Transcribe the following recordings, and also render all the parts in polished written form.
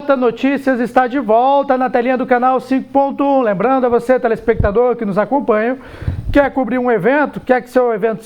Rota Notícias está de volta na telinha do canal 5.1. Lembrando a você, telespectador que nos acompanha, quer cobrir um evento, quer que seu evento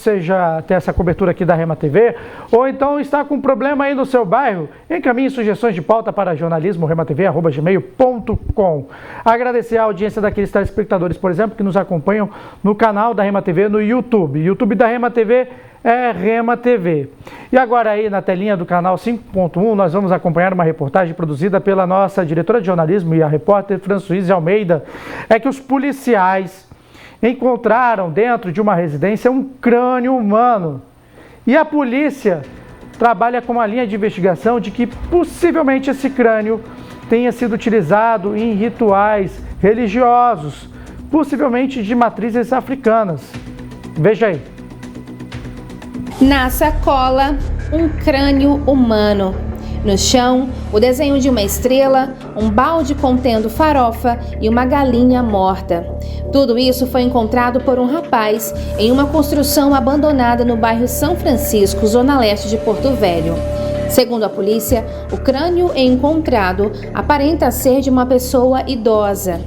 tenha essa cobertura aqui da Rema TV, ou então está com um problema aí no seu bairro, encaminhe sugestões de pauta para jornalismo@rematv.gmail.com. Agradecer a audiência daqueles telespectadores, por exemplo, que nos acompanham no canal da Rema TV no YouTube. YouTube da Rema TV é Rema TV. E agora aí na telinha do canal 5.1 nós vamos acompanhar uma reportagem produzida pela nossa diretora de jornalismo e a repórter Fransuíse Almeida. É que os policiais encontraram dentro de uma residência um crânio humano. E a polícia trabalha com uma linha de investigação de que possivelmente esse crânio tenha sido utilizado em rituais religiosos, possivelmente de matrizes africanas. Veja aí. Na sacola, um crânio humano. No chão, o desenho de uma estrela, um balde contendo farofa e uma galinha morta. Tudo isso foi encontrado por um rapaz em uma construção abandonada no bairro São Francisco, zona leste de Porto Velho. Segundo a polícia, o crânio encontrado aparenta ser de uma pessoa idosa.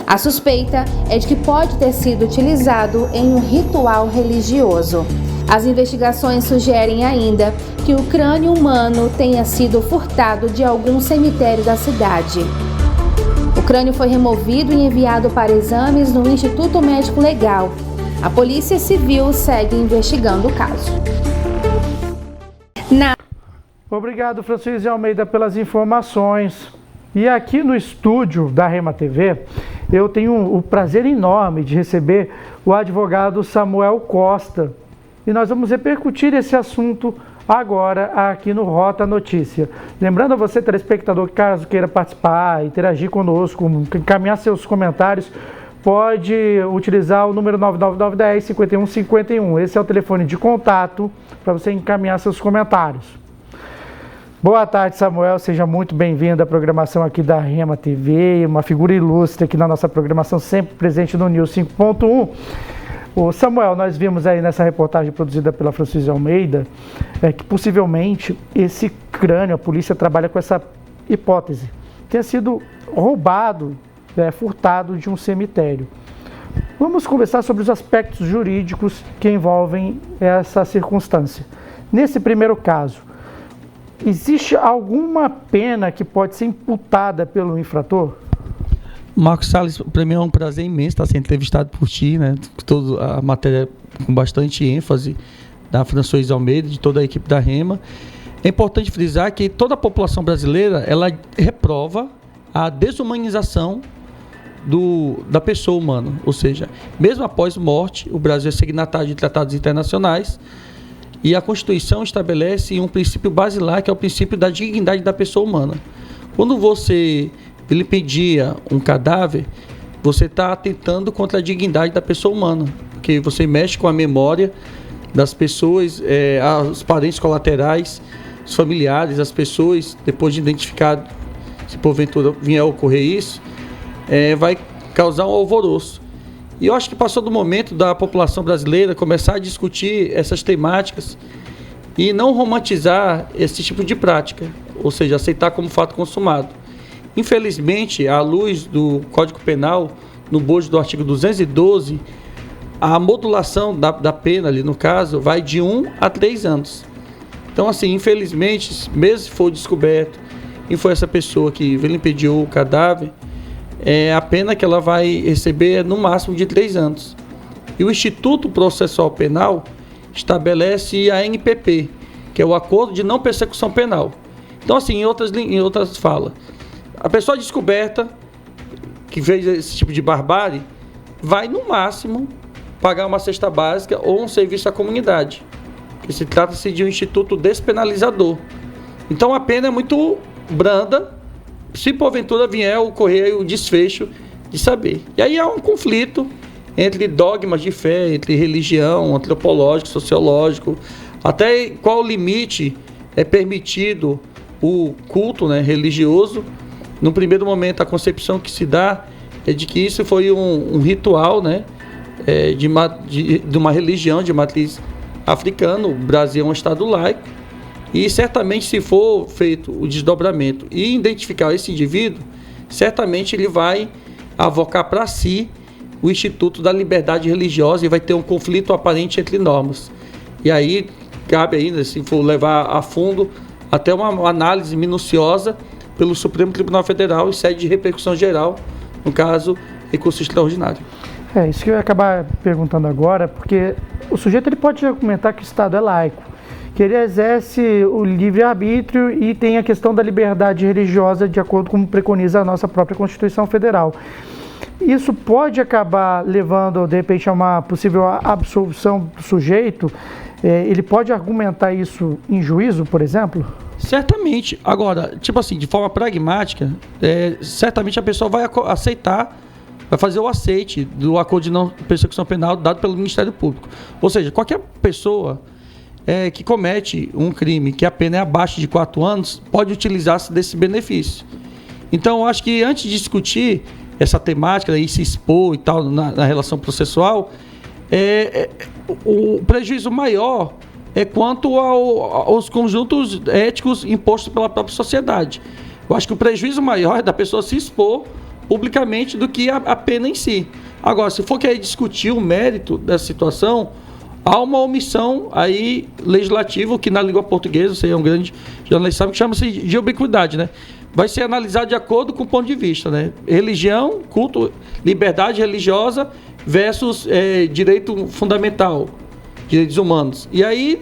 A suspeita é de que pode ter sido utilizado em um ritual religioso. As investigações sugerem ainda que o crânio humano tenha sido furtado de algum cemitério da cidade. O crânio foi removido e enviado para exames no Instituto Médico Legal. A Polícia Civil segue investigando o caso. Obrigado, Fransuíse Almeida, pelas informações. E aqui no estúdio da Rema TV, eu tenho o prazer enorme de receber o advogado Samuel Costa. E nós vamos repercutir esse assunto agora aqui no Rota Notícia. Lembrando a você, telespectador, que caso queira participar, interagir conosco, encaminhar seus comentários, pode utilizar o número 99910-5151. Esse é o telefone de contato para você encaminhar seus comentários. Boa tarde, Samuel. Seja muito bem-vindo à programação aqui da Rema TV, uma figura ilustre aqui na nossa programação, sempre presente no News 5.1. Ô Samuel, nós vimos aí nessa reportagem produzida pela Fransuíse Almeida que possivelmente esse crânio, a polícia trabalha com essa hipótese, tenha sido roubado, furtado de um cemitério. Vamos conversar sobre os aspectos jurídicos que envolvem essa circunstância. Nesse primeiro caso, existe alguma pena que pode ser imputada pelo infrator? Marcos Salles, para mim é um prazer imenso estar sendo entrevistado por ti, né? Toda a matéria com bastante ênfase da Fransuíse Almeida, de toda a equipe da Rema. É importante frisar que toda a população brasileira, ela reprova a desumanização da pessoa humana. Ou seja, mesmo após morte, o Brasil é signatário de tratados internacionais e a Constituição estabelece um princípio basilar, que é o princípio da dignidade da pessoa humana. Quando você vilipendia um cadáver, você está atentando contra a dignidade da pessoa humana, porque você mexe com a memória das pessoas, os parentes colaterais, os familiares, as pessoas, depois de identificar, se porventura vier a ocorrer isso, vai causar um alvoroço. E eu acho que passou do momento da população brasileira começar a discutir essas temáticas e não romantizar esse tipo de prática, ou seja, aceitar como fato consumado. Infelizmente, à luz do Código Penal, no bojo do artigo 212, a modulação da pena ali, no caso, vai de 1 a 3 anos. Então, assim, infelizmente, mesmo se for descoberto e foi essa pessoa que vilipendiou o cadáver, a pena que ela vai receber é no máximo de 3 anos. E o Instituto Processual Penal estabelece a NPP, que é o Acordo de Não Persecução Penal. Então, assim, em outras falas, a pessoa descoberta que fez esse tipo de barbárie vai, no máximo, pagar uma cesta básica ou um serviço à comunidade. Que se trata-se de um instituto despenalizador. Então, a pena é muito branda, se porventura vier a ocorrer o desfecho de saber. E aí há um conflito entre dogmas de fé, entre religião, antropológico, sociológico, até qual limite é permitido o culto, né, religioso. No primeiro momento, a concepção que se dá é de que isso foi um ritual, né, de uma religião de matriz africana. O Brasil é um estado laico E certamente, se for feito o desdobramento e identificar esse indivíduo, certamente ele vai avocar para si o Instituto da Liberdade Religiosa e vai ter um conflito aparente entre normas. E aí cabe ainda, se for levar a fundo, até uma análise minuciosa pelo Supremo Tribunal Federal em sede de repercussão geral, no caso, recurso extraordinário. Isso que eu ia acabar perguntando agora, porque o sujeito ele pode argumentar que o Estado é laico, que ele exerce o livre-arbítrio e tem a questão da liberdade religiosa de acordo com preconiza a nossa própria Constituição Federal. Isso pode acabar levando, de repente, a uma possível absolvição do sujeito? Ele pode argumentar isso em juízo, por exemplo? Certamente. Agora, tipo assim, de forma pragmática, certamente a pessoa vai aceitar, vai fazer o aceite do acordo de não persecução penal dado pelo Ministério Público. Ou seja, qualquer pessoa que comete um crime que a pena é abaixo de 4 anos pode utilizar-se desse benefício. Então, eu acho que antes de discutir essa temática e se expor e tal na relação processual, o prejuízo maior é quanto aos conjuntos éticos impostos pela própria sociedade. Eu acho que o prejuízo maior é da pessoa se expor publicamente do que a pena em si. Agora, se for querer discutir o mérito dessa situação, há uma omissão aí legislativa, que na língua portuguesa, você é um grande jornalista, sabe, que chama-se de ubiquidade, né? Vai ser analisado de acordo com o ponto de vista, né? Religião, culto, liberdade religiosa versus direito fundamental, direitos humanos. E aí,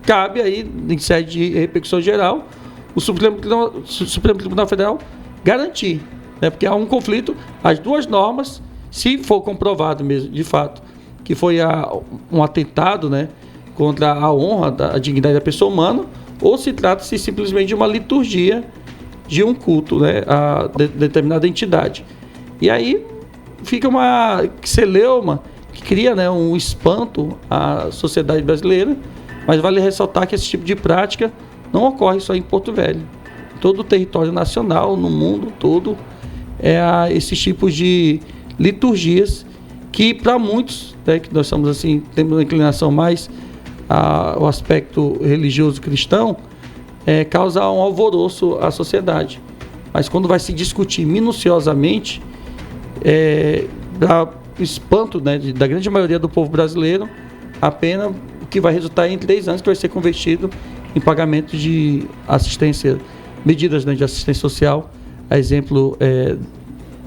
cabe aí, em sede de repercussão geral, o Supremo Tribunal Federal garantir, né? Porque há um conflito, as duas normas, se for comprovado mesmo, de fato, que foi um atentado, né, contra a honra, a dignidade da pessoa humana, ou se trata-se simplesmente de uma liturgia de um culto, né, a determinada entidade. E aí fica uma celeuma que cria, né, um espanto à sociedade brasileira, mas vale ressaltar que esse tipo de prática não ocorre só em Porto Velho. Todo o território nacional, no mundo todo, esses tipos de liturgias que para muitos, né, que nós somos assim, temos uma inclinação mais ao aspecto religioso cristão, causa um alvoroço à sociedade. Mas quando vai se discutir minuciosamente, para o espanto, né, da grande maioria do povo brasileiro, a pena que vai resultar em 3 anos que vai ser convertido em pagamento de assistência, medidas, né, de assistência social, a exemplo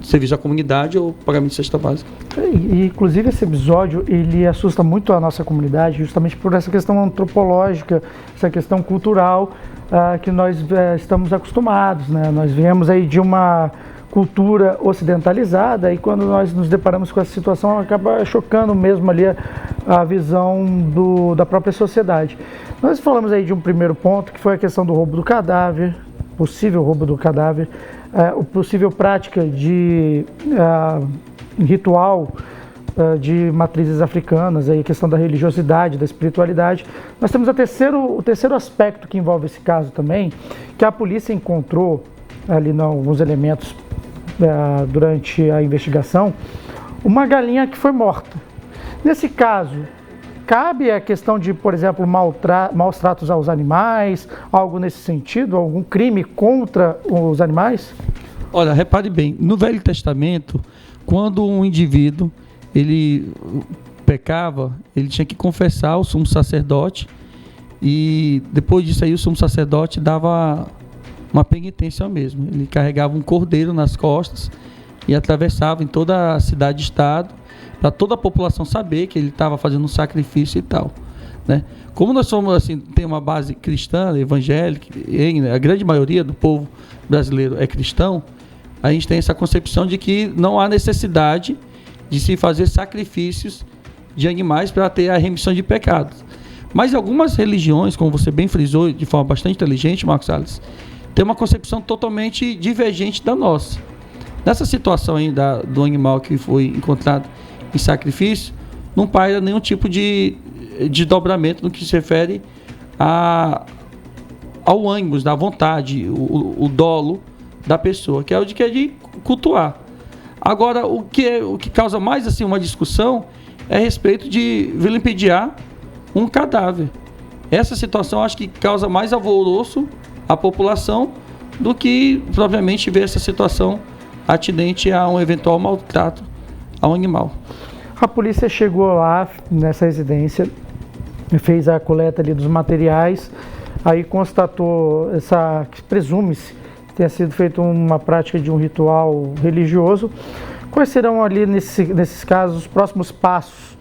serviço à comunidade ou pagamento de cesta básica. E, inclusive, esse episódio, ele assusta muito a nossa comunidade, justamente por essa questão antropológica, essa questão cultural que nós estamos acostumados, né? Nós viemos aí de uma cultura ocidentalizada e quando nós nos deparamos com essa situação, acaba chocando mesmo ali a visão da própria sociedade. Nós falamos aí de um primeiro ponto, que foi a questão do roubo do cadáver, possível roubo do cadáver, o possível prática de ritual de matrizes africanas, aí a questão da religiosidade, da espiritualidade. Nós temos o terceiro aspecto que envolve esse caso também, que a polícia encontrou ali alguns elementos durante a investigação, uma galinha que foi morta. Nesse caso, cabe a questão de, por exemplo, maus tratos aos animais, algo nesse sentido, algum crime contra os animais? Olha, repare bem, no Velho Testamento, quando um indivíduo ele pecava, ele tinha que confessar ao sumo sacerdote e depois disso aí o sumo sacerdote dava uma penitência mesmo. Ele carregava um cordeiro nas costas e atravessava em toda a cidade-estado para toda a população saber que ele estava fazendo um sacrifício e tal, né? Como nós somos assim, tem uma base cristã, evangélica, a grande maioria do povo brasileiro é cristão, a gente tem essa concepção de que não há necessidade de se fazer sacrifícios de animais para ter a remissão de pecados. Mas algumas religiões, como você bem frisou de forma bastante inteligente, Marcos Salles, tem uma concepção totalmente divergente da nossa. Nessa situação aí do animal que foi encontrado em sacrifício, não paira nenhum tipo de desdobramento no que se refere ao ânimos, da vontade, o dolo da pessoa, que é o de cultuar. Agora, o que causa mais assim, uma discussão é a respeito de vilipendiar um cadáver. Essa situação acho que causa mais alvoroço à população do que propriamente ver essa situação atinente a um eventual maltrato ao animal. A polícia chegou lá nessa residência, fez a coleta ali dos materiais, aí constatou que presume-se que tenha sido feita uma prática de um ritual religioso. Quais serão ali nesses casos os próximos passos?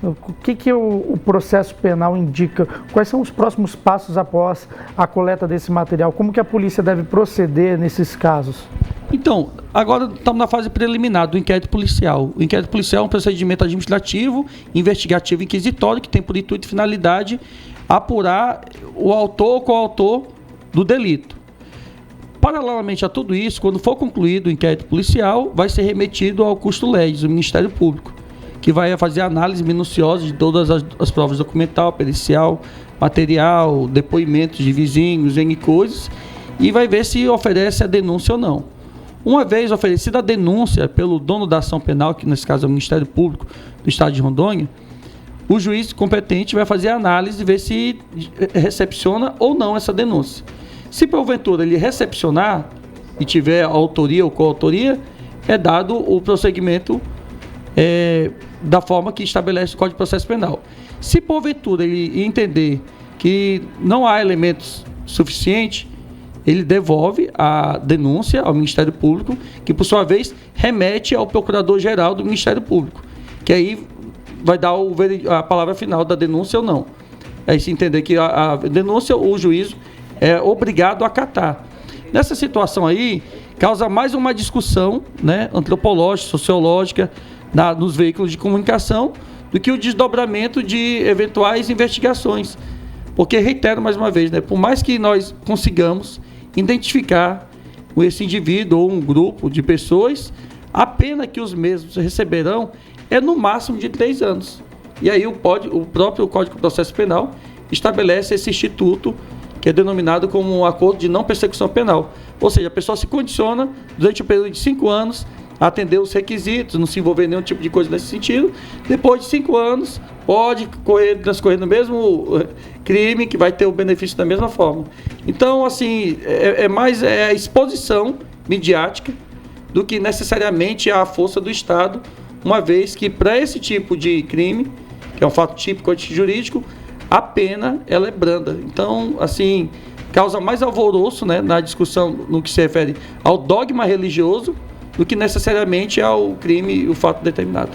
O que o processo penal indica? Quais são os próximos passos após a coleta desse material? Como que a polícia deve proceder nesses casos? Então, agora estamos na fase preliminar do inquérito policial. O inquérito policial é um procedimento administrativo, investigativo, inquisitório, que tem por intuito e finalidade apurar o autor ou coautor do delito. Paralelamente a tudo isso, quando for concluído o inquérito policial, vai ser remetido ao custo legis, o Ministério Público, que vai fazer análise minuciosa de todas as provas documental, pericial, material, depoimentos de vizinhos, N coisas, e vai ver se oferece a denúncia ou não. Uma vez oferecida a denúncia pelo dono da ação penal, que nesse caso é o Ministério Público do Estado de Rondônia, o juiz competente vai fazer a análise e ver se recepciona ou não essa denúncia. Se porventura ele recepcionar e tiver autoria ou coautoria, é dado o prosseguimento da forma que estabelece o Código de Processo Penal. Se porventura ele entender que não há elementos suficientes, ele devolve a denúncia ao Ministério Público, que por sua vez remete ao Procurador-Geral do Ministério Público, que aí vai dar a palavra final da denúncia ou não. Aí se entender que a denúncia, o juízo é obrigado a acatar. Nessa situação aí, causa mais uma discussão, né, antropológica, sociológica, nos veículos de comunicação, do que o desdobramento de eventuais investigações. Porque, reitero mais uma vez, né, por mais que nós consigamos identificar esse indivíduo ou um grupo de pessoas, a pena que os mesmos receberão é no máximo de 3 anos. E aí o próprio Código de Processo Penal estabelece esse instituto que é denominado como um acordo de não persecução penal. Ou seja, a pessoa se condiciona durante o período de 5 anos a atender os requisitos, não se envolver em nenhum tipo de coisa nesse sentido. Depois de 5 anos, pode transcorrer no mesmo crime, que vai ter o benefício da mesma forma. Então, assim, é mais a exposição midiática do que necessariamente a força do Estado, uma vez que para esse tipo de crime, que é um fato típico antijurídico, a pena ela é branda. Então, assim, causa mais alvoroço, né, na discussão no que se refere ao dogma religioso do que necessariamente ao crime, o fato determinado.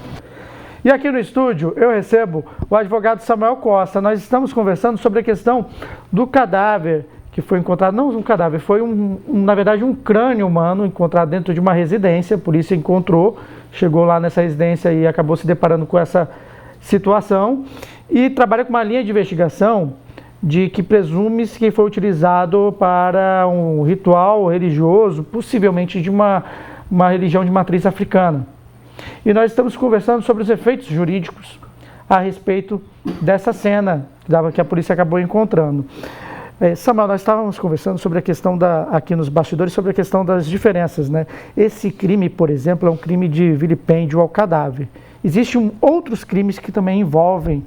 E aqui no estúdio eu recebo o advogado Samuel Costa. Nós estamos conversando sobre a questão do cadáver que foi encontrado, não um cadáver, foi na verdade um crânio humano encontrado dentro de uma residência. A polícia encontrou, chegou lá nessa residência e acabou se deparando com essa situação e trabalha com uma linha de investigação de que presume-se que foi utilizado para um ritual religioso, possivelmente de uma religião de matriz africana. E nós estamos conversando sobre os efeitos jurídicos a respeito dessa cena que a polícia acabou encontrando. Samuel, nós estávamos conversando sobre a questão aqui nos bastidores, sobre a questão das diferenças, né? Esse crime, por exemplo, é um crime de vilipêndio ao cadáver. Existem outros crimes que também envolvem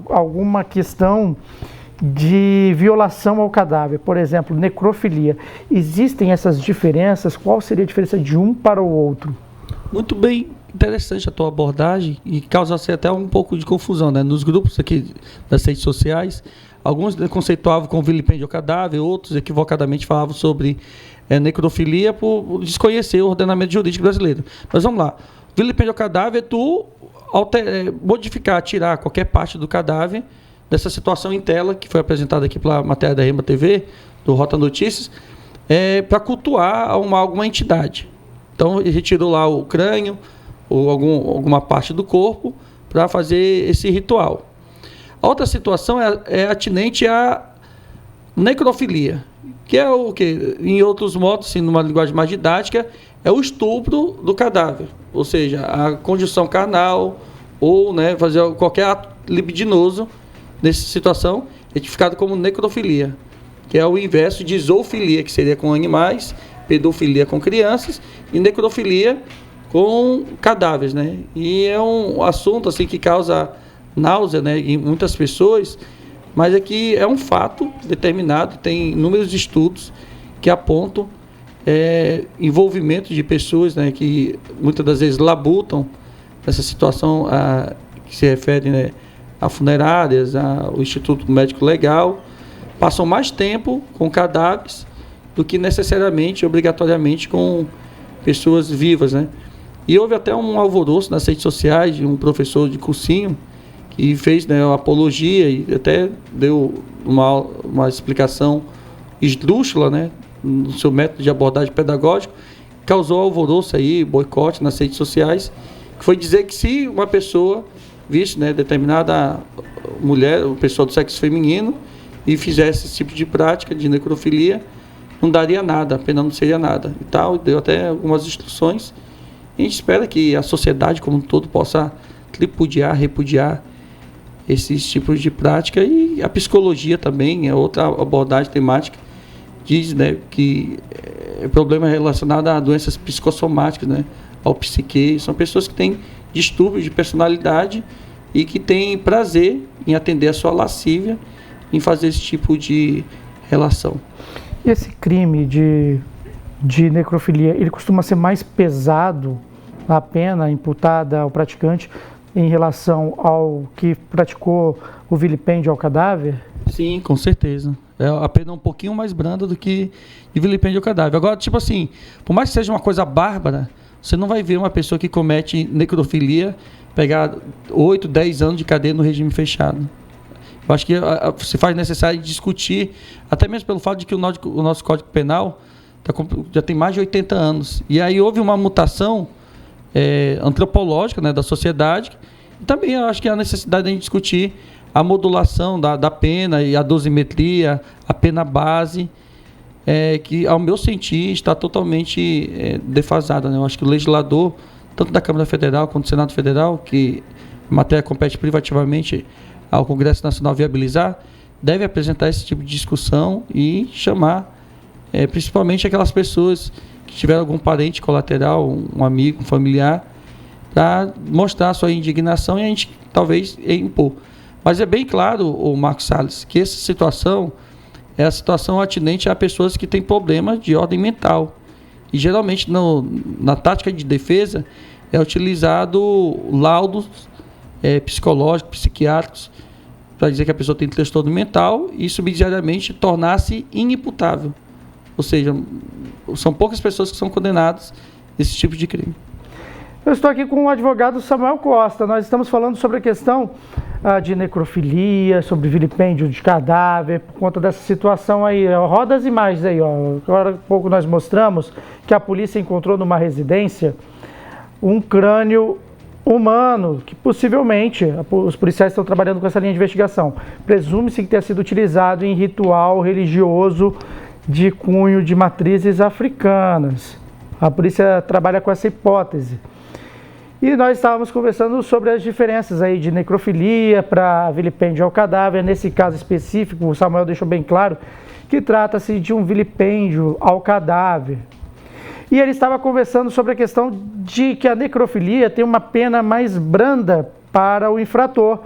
alguma questão de violação ao cadáver, por exemplo, necrofilia. Existem essas diferenças? Qual seria a diferença de um para o outro? Muito bem, interessante a tua abordagem e causa até um pouco de confusão, né? Nos grupos aqui das redes sociais, alguns conceituavam com vilipêndio ao cadáver, outros equivocadamente falavam sobre necrofilia por desconhecer o ordenamento jurídico brasileiro. Mas vamos lá. Vilipêndio ao cadáver é tu modificar, tirar qualquer parte do cadáver dessa situação em tela, que foi apresentada aqui pela matéria da Rema TV, do Rota Notícias, para cultuar alguma entidade. Então, ele retirou lá o crânio ou alguma parte do corpo para fazer esse ritual. A outra situação é atinente à necrofilia, que é o que, em outros modos, assim, numa linguagem mais didática, é o estupro do cadáver, ou seja, a conjunção carnal ou, né, fazer qualquer ato libidinoso nessa situação, identificado como necrofilia, que é o inverso de zoofilia, que seria com animais, pedofilia com crianças e necrofilia com cadáveres, né? E é um assunto assim que causa náusea, né, em muitas pessoas, mas aqui é um fato determinado, tem inúmeros estudos que apontam envolvimento de pessoas, né, que muitas das vezes labutam essa situação que se refere, né, a funerárias, ao Instituto Médico Legal, passam mais tempo com cadáveres do que necessariamente, obrigatoriamente, com pessoas vivas, né? E houve até um alvoroço nas redes sociais de um professor de cursinho que fez, né, uma apologia e até deu uma explicação esdrúxula, né, no seu método de abordagem pedagógica, causou alvoroço aí, boicote nas redes sociais, que foi dizer que se uma pessoa visse, né, determinada mulher, ou pessoa do sexo feminino, e fizesse esse tipo de prática de necrofilia, não daria nada, a pena não seria nada e tal, deu até algumas instruções. A gente espera que a sociedade como um todo possa tripudiar, repudiar esses tipos de prática, e a psicologia também é outra abordagem temática, diz, né, que é problema relacionado a doenças psicossomáticas, né, ao psique, são pessoas que têm distúrbios de personalidade e que têm prazer em atender a sua lascívia, em fazer esse tipo de relação. E esse crime de necrofilia, ele costuma ser mais pesado, a pena imputada ao praticante, em relação ao que praticou o vilipêndio ao cadáver? Sim, com certeza. É a pena um pouquinho mais branda do que de vilipêndio ao cadáver. Agora, tipo assim, por mais que seja uma coisa bárbara, você não vai ver uma pessoa que comete necrofilia pegar 8, 10 anos de cadeia no regime fechado. Eu acho que se faz necessário discutir, até mesmo pelo fato de que o nosso Código Penal já tem mais de 80 anos. E aí houve uma mutação antropológica, né, da sociedade. E também eu acho que há necessidade de a gente discutir a modulação da pena e a dosimetria, a pena base, que, ao meu sentir, está totalmente defasada, né? Eu acho que o legislador, tanto da Câmara Federal quanto do Senado Federal, que a matéria compete privativamente ao Congresso Nacional viabilizar, deve apresentar esse tipo de discussão e chamar principalmente aquelas pessoas que tiveram algum parente colateral, um amigo, um familiar, para mostrar a sua indignação e a gente talvez impor. Mas é bem claro, o Marcos Salles, que essa situação é a situação atinente a pessoas que têm problemas de ordem mental. E geralmente na tática de defesa é utilizado laudos psicológicos, psiquiátricos, para dizer que a pessoa tem transtorno mental e subsidiariamente tornar-se inimputável. Ou seja, são poucas pessoas que são condenadas nesse tipo de crime. Eu estou aqui com o advogado Samuel Costa. Nós estamos falando sobre a questão de necrofilia, sobre vilipêndio de cadáver, por conta dessa situação aí. Roda as imagens aí, ó. Agora há pouco nós mostramos que a polícia encontrou numa residência um crânio humano, que possivelmente os policiais estão trabalhando com essa linha de investigação. Presume-se que tenha sido utilizado em ritual religioso de cunho de matrizes africanas. A polícia trabalha com essa hipótese. E nós estávamos conversando sobre as diferenças aí de necrofilia para vilipêndio ao cadáver. Nesse caso específico, o Samuel deixou bem claro que trata-se de um vilipêndio ao cadáver. E ele estava conversando sobre a questão de que a necrofilia tem uma pena mais branda para o infrator.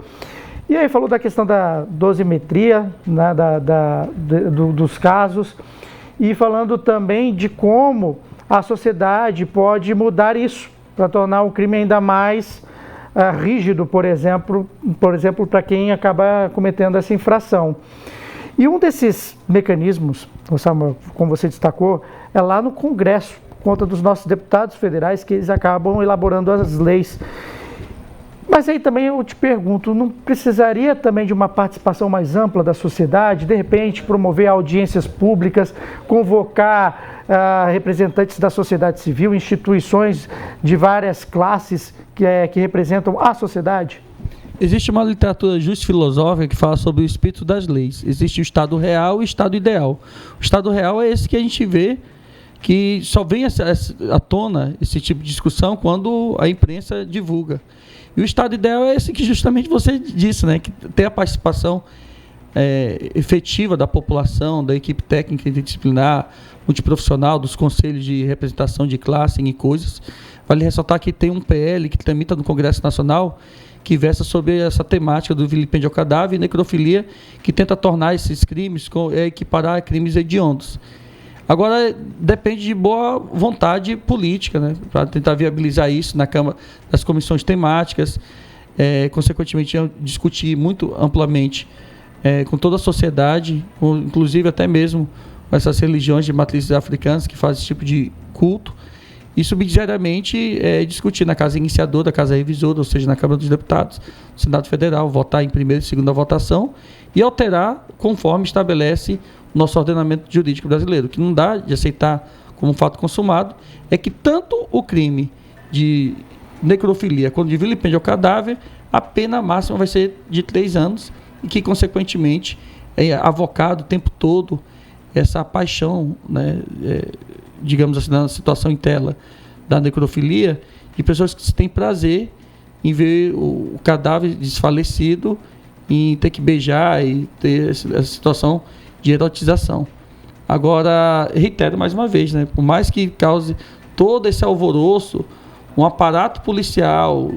E aí falou da questão da dosimetria, né, dos casos, e falando também de como a sociedade pode mudar isso, para tornar o crime ainda mais rígido, por exemplo, para quem acaba cometendo essa infração. E um desses mecanismos, Samuel, como você destacou, é lá no Congresso, por conta dos nossos deputados federais, que eles acabam elaborando as leis. Mas aí também eu te pergunto, não precisaria também de uma participação mais ampla da sociedade, de repente promover audiências públicas, convocar representantes da sociedade civil, instituições de várias classes que representam a sociedade? Existe uma literatura justo-filosófica que fala sobre o espírito das leis. Existe o estado real e o estado ideal. O estado real é esse que a gente vê que só vem à tona esse tipo de discussão quando a imprensa divulga. E o estado ideal é esse que justamente você disse, né? Que tem a participação efetiva da população, da equipe técnica interdisciplinar, multiprofissional, dos conselhos de representação de classe e coisas. Vale ressaltar que tem um PL que tramita no Congresso Nacional que versa sobre essa temática do vilipêndio ao cadáver e necrofilia, que tenta tornar esses crimes, equiparar a crimes hediondos. Agora, depende de boa vontade política, né, para tentar viabilizar isso na Câmara, das comissões temáticas, consequentemente, discutir muito amplamente com toda a sociedade, inclusive até mesmo com essas religiões de matrizes africanas que fazem esse tipo de culto, e subsidiariamente discutir na Casa Iniciadora, da Casa Revisora, ou seja, na Câmara dos Deputados, no Senado Federal, votar em primeira e segunda votação e alterar conforme estabelece o nosso ordenamento jurídico brasileiro. O que não dá de aceitar como fato consumado é que tanto o crime de necrofilia quanto de vilipêndio ao cadáver, a pena máxima vai ser de 3 anos e que, consequentemente, é avocado o tempo todo essa paixão, né, digamos assim, na situação em tela da necrofilia, de pessoas que têm prazer em ver o cadáver desfalecido, em ter que beijar e ter essa situação de erotização. Agora, reitero mais uma vez, né, por mais que cause todo esse alvoroço, um aparato policial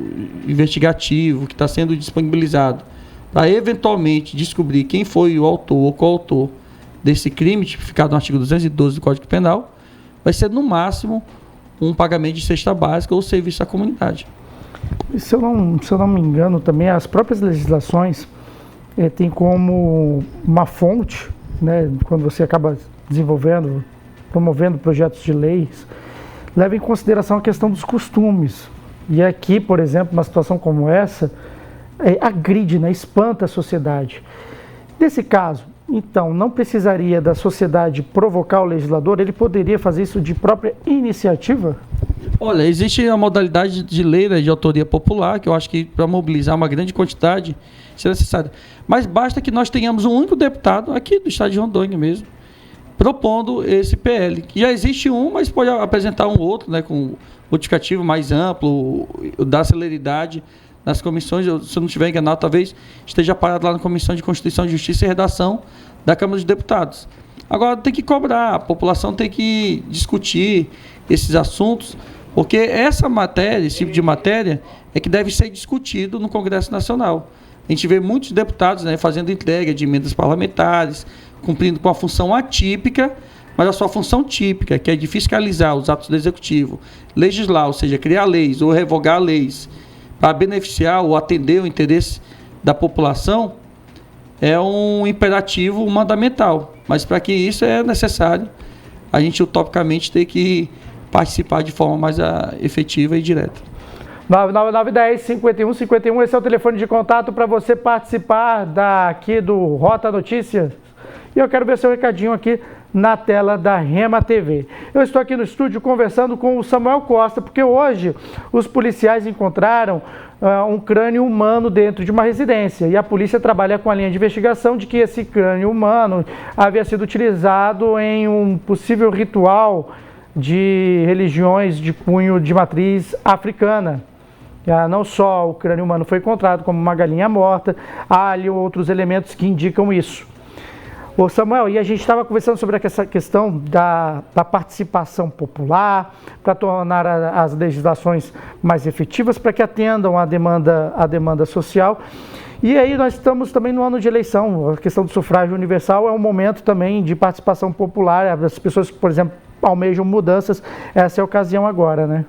investigativo que está sendo disponibilizado para eventualmente descobrir quem foi o autor ou coautor desse crime, tipificado no artigo 212 do Código Penal, vai ser no máximo um pagamento de cesta básica ou serviço à comunidade. E se eu não me engano também, as próprias legislações têm como uma fonte, né, quando você acaba desenvolvendo, promovendo projetos de leis, leva em consideração a questão dos costumes. E aqui, por exemplo, uma situação como essa, agride, né, espanta a sociedade. Nesse caso, então, não precisaria da sociedade provocar o legislador? Ele poderia fazer isso de própria iniciativa? Olha, existe a modalidade de lei, né, de autoria popular, que eu acho que para mobilizar uma grande quantidade será necessário. Mas basta que nós tenhamos um único deputado aqui do estado de Rondônia mesmo, propondo esse PL. Já existe um, mas pode apresentar um outro, né, com modificativo mais amplo, dar celeridade nas comissões. Se eu não estiver enganado, talvez esteja parado lá na Comissão de Constituição, Justiça e Redação da Câmara dos Deputados. Agora tem que cobrar, a população tem que discutir esses assuntos, porque essa matéria, esse tipo de matéria, é que deve ser discutido no Congresso Nacional. A gente vê muitos deputados, né, fazendo entrega de emendas parlamentares, cumprindo com a função atípica, mas a sua função típica, que é de fiscalizar os atos do Executivo, legislar, ou seja, criar leis ou revogar leis, para beneficiar ou atender o interesse da população, é um imperativo mandamental. Mas para que isso é necessário a gente utopicamente ter que participar de forma mais efetiva e direta. 99910-5151, esse é o telefone de contato para você participar aqui do Rota Notícias. E eu quero ver seu recadinho aqui na tela da Rema TV. Eu estou aqui no estúdio conversando com o Samuel Costa, porque hoje os policiais encontraram um crânio humano dentro de uma residência. E a polícia trabalha com a linha de investigação de que esse crânio humano havia sido utilizado em um possível ritual de religiões de cunho de matriz africana. Não só o crânio humano foi encontrado, como uma galinha morta, há ali outros elementos que indicam isso. Ô Samuel, e a gente estava conversando sobre essa questão da participação popular, para tornar as legislações mais efetivas, para que atendam à demanda social. E aí nós estamos também no ano de eleição, a questão do sufrágio universal é um momento também de participação popular, as pessoas que, por exemplo, almejam mudanças, essa é a ocasião agora, né?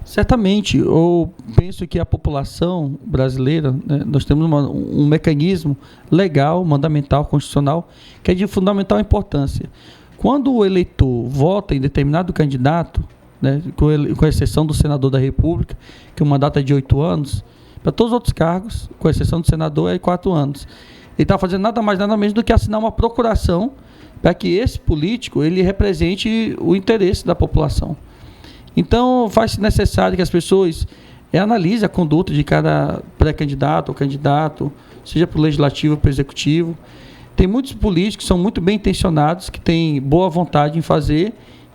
Certamente, eu penso que a população brasileira, né, nós temos um mecanismo legal, mandamental, constitucional, que é de fundamental importância. Quando o eleitor vota em determinado candidato, né, com exceção do senador da República, que o mandato é de 8 anos, para todos os outros cargos, com exceção do senador, é de 4 anos. Ele está fazendo nada mais, nada menos do que assinar uma procuração para que esse político ele represente o interesse da população. Então, faz-se necessário que as pessoas analisem a conduta de cada pré-candidato ou candidato, seja para o legislativo ou para o executivo. Tem muitos políticos que são muito bem intencionados, que têm boa vontade em fazer,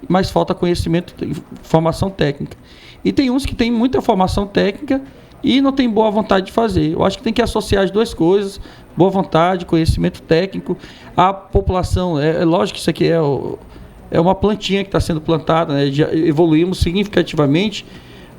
mas falta conhecimento e formação técnica. E tem uns que têm muita formação técnica e não têm boa vontade de fazer. Eu acho que tem que associar as duas coisas, boa vontade, conhecimento técnico. A população, é lógico que isso aqui é uma plantinha que está sendo plantada, né? Já evoluímos significativamente,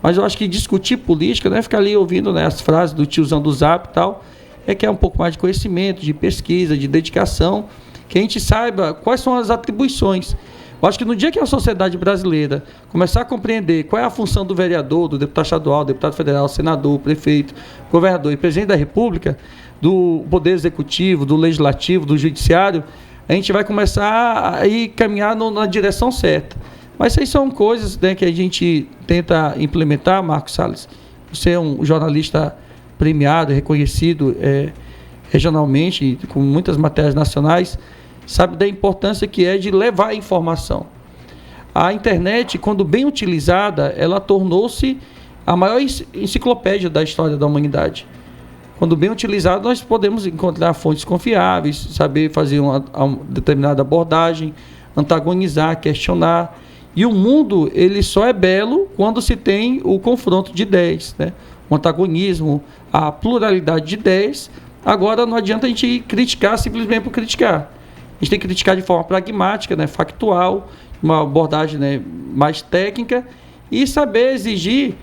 Mas eu acho que discutir política não é ficar ali ouvindo, né, as frases do tiozão do Zap e tal, é que é um pouco mais de conhecimento, de pesquisa, de dedicação, que a gente saiba quais são as atribuições. Eu acho que no dia que a sociedade brasileira começar a compreender qual é a função do vereador, do deputado estadual, deputado federal, senador, prefeito, governador e presidente da República, do poder executivo, do legislativo, do judiciário, a gente vai começar a ir caminhar na direção certa. Mas isso aí são coisas, né, que a gente tenta implementar, Marcos Salles. Você é um jornalista premiado, reconhecido regionalmente, com muitas matérias nacionais, sabe da importância que é de levar a informação. A internet, quando bem utilizada, ela tornou-se a maior enciclopédia da história da humanidade. Quando bem utilizada, nós podemos encontrar fontes confiáveis, saber fazer uma determinada abordagem, antagonizar, questionar. E o mundo, ele só é belo quando se tem o confronto de ideias, né? O antagonismo, a pluralidade de ideias. Agora, não adianta a gente criticar simplesmente por criticar. A gente tem que criticar de forma pragmática, né? Factual, uma abordagem, né, mais técnica, e saber exigir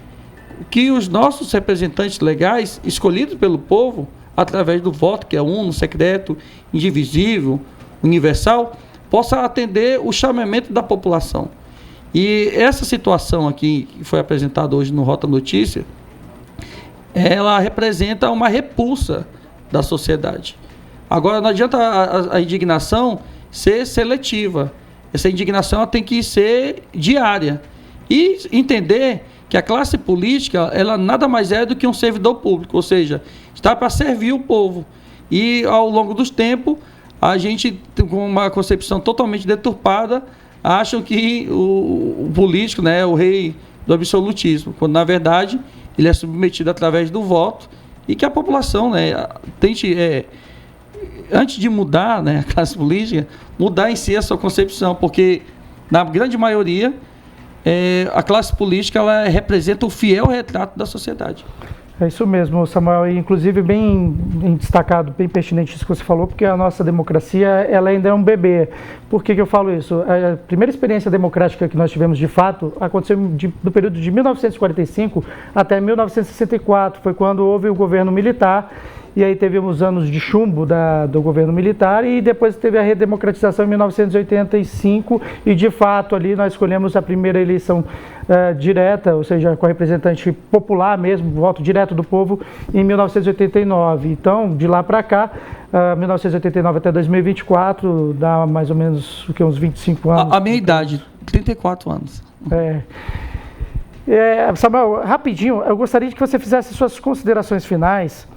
que os nossos representantes legais, escolhidos pelo povo, através do voto, que é uno, secreto, indivisível, universal, possa atender o chamamento da população. E essa situação aqui, que foi apresentada hoje no Rota Notícia, ela representa uma repulsa da sociedade. Agora, não adianta a indignação ser seletiva. Essa indignação ela tem que ser diária. E entender que a classe política, ela nada mais é do que um servidor público, ou seja, está para servir o povo. E, ao longo dos tempos, a gente, com uma concepção totalmente deturpada, acham que o político, né, é o rei do absolutismo, quando, na verdade, ele é submetido através do voto e que a população, né, tente, antes de mudar, né, a classe política, mudar em si a sua concepção, porque, na grande maioria, a classe política ela representa o fiel retrato da sociedade. É isso mesmo, Samuel, e inclusive bem destacado, bem pertinente isso que você falou, porque a nossa democracia ela ainda é um bebê. Por que eu falo isso? A primeira experiência democrática que nós tivemos de fato aconteceu no período de 1945 até 1964, foi quando houve o governo militar. E aí teve uns anos de chumbo do governo militar e depois teve a redemocratização em 1985 e de fato ali nós escolhemos a primeira eleição direta, ou seja, com a representante popular mesmo, voto direto do povo, em 1989. Então, de lá para cá, 1989 até 2024, dá mais ou menos uns 25 anos. A minha idade, 34 anos. Samuel, rapidinho, eu gostaria de que você fizesse suas considerações finais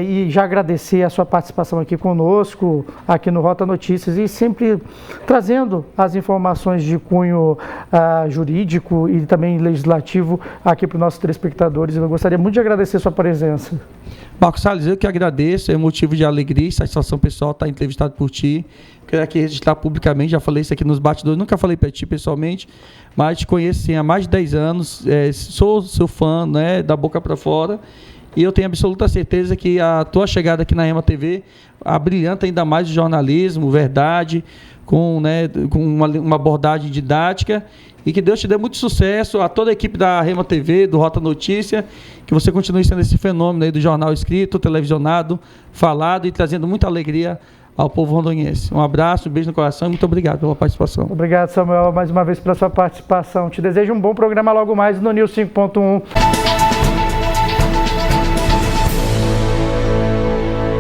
e já agradecer a sua participação aqui conosco, aqui no Rota Notícias, e sempre trazendo as informações de cunho jurídico e também legislativo aqui para os nossos telespectadores. Eu gostaria muito de agradecer a sua presença. Marcos Salles, eu que agradeço, é motivo de alegria e satisfação pessoal estar entrevistado por ti. Quero aqui registrar publicamente, já falei isso aqui nos bastidores, nunca falei para ti pessoalmente, mas te conheço sim, há mais de 10 anos, sou seu fã, né, da boca para fora, e eu tenho absoluta certeza que a tua chegada aqui na Rema TV abrilhanta ainda mais o jornalismo, verdade, com uma abordagem didática, e que Deus te dê muito sucesso, a toda a equipe da Rema TV, do Rota Notícia, que você continue sendo esse fenômeno aí do jornal escrito, televisionado, falado e trazendo muita alegria ao povo rondoniense. Um abraço, um beijo no coração e muito obrigado pela participação. Obrigado, Samuel, mais uma vez pela sua participação. Te desejo um bom programa logo mais no News 5.1.